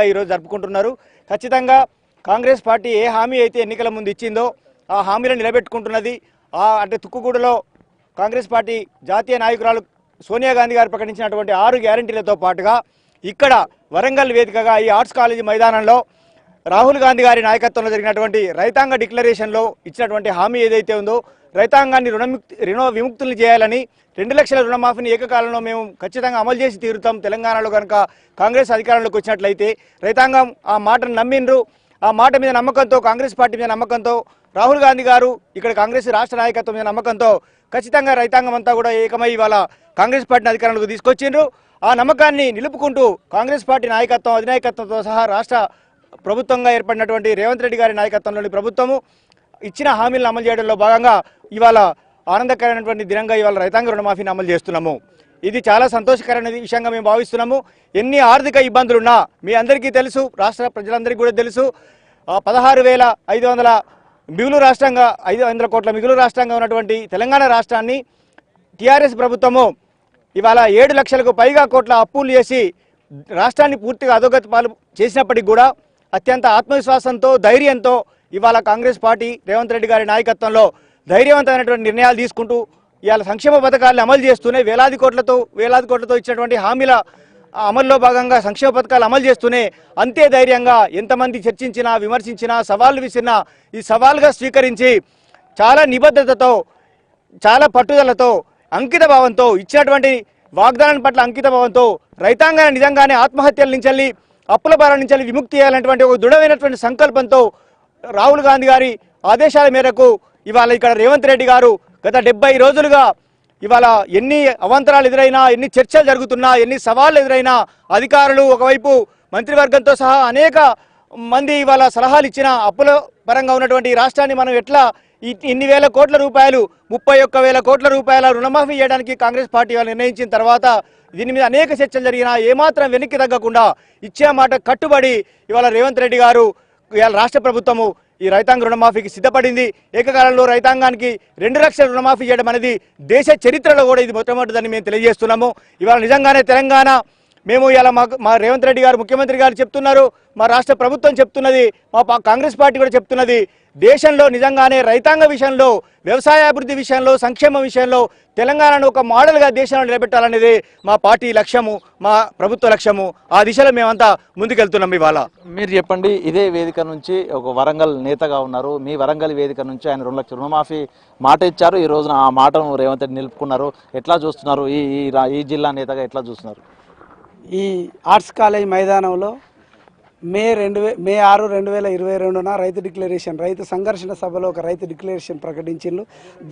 ఈరోజు జరుపుకుంటున్నారు. ఖచ్చితంగా కాంగ్రెస్ పార్టీ ఏ హామీ అయితే ఎన్నికల ముందు ఇచ్చిందో ఆ హామీలను నిలబెట్టుకుంటున్నది. అంటే తుక్కుగూడలో కాంగ్రెస్ పార్టీ జాతీయ నాయకురాలు సోనియా గాంధీ గారు ప్రకటించినటువంటి 6 గ్యారంటీలతో పాటుగా ఇక్కడ వరంగల్ వేదికగా ఈ ఆర్ట్స్ కాలేజీ మైదానంలో రాహుల్ గాంధీ గారి నాయకత్వంలో జరిగినటువంటి రైతాంగ డిక్లరేషన్లో ఇచ్చినటువంటి హామీ ఏదైతే ఉందో రైతాంగాన్ని రుణ విముక్తులు చేయాలని 2 లక్షల రుణమాఫీని ఏకకాలంలో మేము ఖచ్చితంగా అమలు చేసి తీరుతాం. తెలంగాణలో కనుక కాంగ్రెస్ అధికారంలోకి వచ్చినట్లయితే రైతాంగం ఆ మాటను నమ్మిండ్రు. ఆ మాట మీద నమ్మకంతో, కాంగ్రెస్ పార్టీ మీద నమ్మకంతో, రాహుల్ గాంధీ గారు ఇక్కడ కాంగ్రెస్ రాష్ట్ర నాయకత్వం మీద నమ్మకంతో ఖచ్చితంగా రైతాంగం అంతా కూడా ఏకమై ఇవాళ కాంగ్రెస్ పార్టీని అధికారంలోకి తీసుకొచ్చిండ్రు. ఆ నమ్మకాన్ని నిలుపుకుంటూ కాంగ్రెస్ పార్టీ నాయకత్వం, అధినాయకత్వంతో సహా రాష్ట్ర ప్రభుత్వంగా ఏర్పడినటువంటి రేవంత్ రెడ్డి గారి నాయకత్వంలోని ప్రభుత్వము ఇచ్చిన హామీలను అమలు చేయడంలో భాగంగా ఇవాళ ఆనందకరమైనటువంటి దినంగా ఇవాళ రైతాంగ రుణమాఫీని అమలు చేస్తున్నాము. ఇది చాలా సంతోషకరమైన విషయంగా మేము భావిస్తున్నాము. ఎన్ని ఆర్థిక ఇబ్బందులున్నా మీ అందరికీ తెలుసు, రాష్ట్ర ప్రజలందరికీ కూడా తెలుసు. 16,500 మిగులు రాష్ట్రంగా 500 కోట్ల మిగులు రాష్ట్రంగా ఉన్నటువంటి తెలంగాణ రాష్ట్రాన్ని టీఆర్ఎస్ ప్రభుత్వము ఇవాళ 7 లక్షలకు పైగా కోట్ల అప్పులు చేసి రాష్ట్రాన్ని పూర్తిగా అధోగతి పాలు చేసినప్పటికీ కూడా అత్యంత ఆత్మవిశ్వాసంతో, ధైర్యంతో ఇవాళ కాంగ్రెస్ పార్టీ రేవంత్ రెడ్డి గారి నాయకత్వంలో ధైర్యవంతమైనటువంటి నిర్ణయాలు తీసుకుంటూ ఇవాళ సంక్షేమ పథకాలను అమలు చేస్తూనే వేలాది కోట్లతో ఇచ్చినటువంటి హామీల అమల్లో భాగంగా సంక్షేమ పథకాలు అమలు చేస్తూనే అంతే ధైర్యంగా ఎంతమంది చర్చించినా, విమర్శించినా, సవాళ్లు విసిరినా ఈ సవాల్గా స్వీకరించి చాలా నిబద్ధతతో, చాలా పట్టుదలతో, అంకిత భావంతో ఇచ్చినటువంటి వాగ్దానం పట్ల అంకిత భావంతో రైతాంగాన్ని నిజంగానే ఆత్మహత్యల నుంచి, అప్పుల భారం నుంచి విముక్తి చేయాలనేటువంటి ఒక దృఢమైనటువంటి సంకల్పంతో రాహుల్ గాంధీ గారి ఆదేశాల మేరకు ఇవాళ ఇక్కడ రేవంత్ రెడ్డి గారు గత 70 రోజులుగా ఇవాళ ఎన్ని అవాంతరాలు ఎదురైనా, ఎన్ని చర్చలు జరుగుతున్నా, ఎన్ని సవాళ్లు ఎదురైనా అధికారులు ఒకవైపు మంత్రివర్గంతో సహా అనేక మంది ఇవాళ సలహాలు ఇచ్చిన అప్పుల పరంగా ఉన్నటువంటి రాష్ట్రాన్ని మనం ఎట్లా ఇన్ని వేల కోట్ల రూపాయలు 31,000 కోట్ల రూపాయల రుణమాఫీ చేయడానికి కాంగ్రెస్ పార్టీ వాళ్ళు నిర్ణయించిన తర్వాత దీని మీద అనేక చర్చలు జరిగినా ఏమాత్రం వెనక్కి తగ్గకుండా ఇచ్చే మాట కట్టుబడి ఇవాళ రేవంత్ రెడ్డి గారు ఇవాళ రాష్ట్ర ప్రభుత్వము ఈ రైతాంగ రుణమాఫీకి సిద్ధపడింది. ఏకకాలంలో రైతాంగానికి 2 లక్షల రుణమాఫీ చేయడం అనేది దేశ చరిత్రలో కూడా ఇది మొట్టమొదటిదని మేము తెలియజేస్తున్నాము. ఇవాళ నిజంగానే తెలంగాణ మేము ఇలా మా రేవంత్ రెడ్డి గారు ముఖ్యమంత్రి గారు చెప్తున్నారు, మా రాష్ట్ర ప్రభుత్వం చెప్తున్నది, మా కాంగ్రెస్ పార్టీ కూడా చెప్తున్నది, దేశంలో నిజంగానే రైతాంగ విషయంలో, వ్యవసాయాభివృద్ధి విషయంలో, సంక్షేమ విషయంలో తెలంగాణను ఒక మోడల్గా దేశంలో నిలబెట్టాలనేది మా పార్టీ లక్ష్యము, మా ప్రభుత్వ లక్ష్యము. ఆ దిశలో మేమంతా ముందుకెళ్తున్నాం. ఇవాళ మీరు చెప్పండి, ఇదే వేదిక నుంచి ఒక వరంగల్ నేతగా ఉన్నారు, మీ వరంగల్ వేదిక నుంచి ఆయన 2 లక్షల రుణమాఫీ మాట ఇచ్చారు. ఈ రోజున ఆ మాటను రేవంత్ రెడ్డి నిలుపుకున్నారు. ఎట్లా చూస్తున్నారు? ఈ జిల్లా నేతగా ఎట్లా చూస్తున్నారు? ఈ ఆర్ట్స్ కాలేజ్ మైదానంలో మే 6, 2022న రైతు డిక్లరేషన్, రైతు సంఘర్షణ సభలో ఒక రైతు డిక్లరేషన్ ప్రకటించిండ్రు.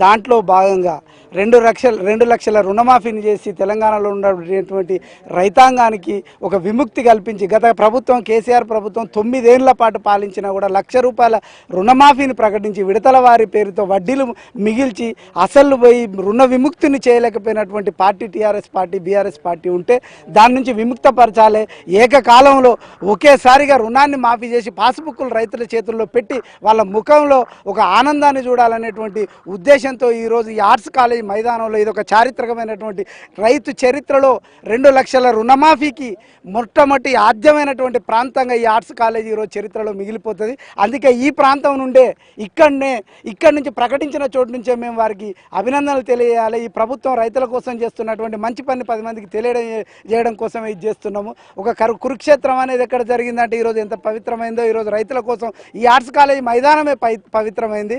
దాంట్లో భాగంగా 2 లక్షల రుణమాఫీని చేసి తెలంగాణలో ఉన్నటువంటి రైతాంగానికి ఒక విముక్తి కల్పించి, గత ప్రభుత్వం కేసీఆర్ ప్రభుత్వం 9 ఏళ్ల పాటు పాలించినా కూడా ₹1,00,000 రుణమాఫీని ప్రకటించి విడతల వారి పేరుతో వడ్డీలు మిగిల్చి అసలు పోయి రుణ విముక్తిని చేయలేకపోయినటువంటి party TRS party, BRS party ఉంటే దాని నుంచి విముక్తపరచాలి. ఏకకాలంలో ఒకేసారి రుణాన్ని మాఫీ చేసి పాస్బుక్లు రైతుల చేతుల్లో పెట్టి వాళ్ళ ముఖంలో ఒక ఆనందాన్ని చూడాలనేటువంటి ఉద్దేశంతో ఈరోజు ఈ ఆర్ట్స్ కాలేజ్ మైదానంలో ఇది ఒక చారిత్రకమైనటువంటి రైతు చరిత్రలో 2 లక్షల రుణమాఫీకి మొట్టమొదటి ఆద్యమైనటువంటి ప్రాంతంగా ఈ ఆర్ట్స్ కాలేజ్ ఈరోజు చరిత్రలో మిగిలిపోతుంది. అందుకే ఈ ప్రాంతం నుండే ఇక్కడి నుంచి ప్రకటించిన చోటు నుంచే మేము వారికి అభినందనలు తెలియజేయాలి. ఈ ప్రభుత్వం రైతుల కోసం చేస్తున్నటువంటి మంచి పని 10 మందికి తెలియజేయడం కోసమే ఇది చేస్తున్నాము. ఒక కురుక్షేత్రం అనేది ఎక్కడ జరిగిందంటే ఈరోజు ఎంత పవిత్రమైందో ఈరోజు రైతుల కోసం ఈ ఆర్ట్స్ కాలేజ్ మైదానమే పవిత్రమైంది.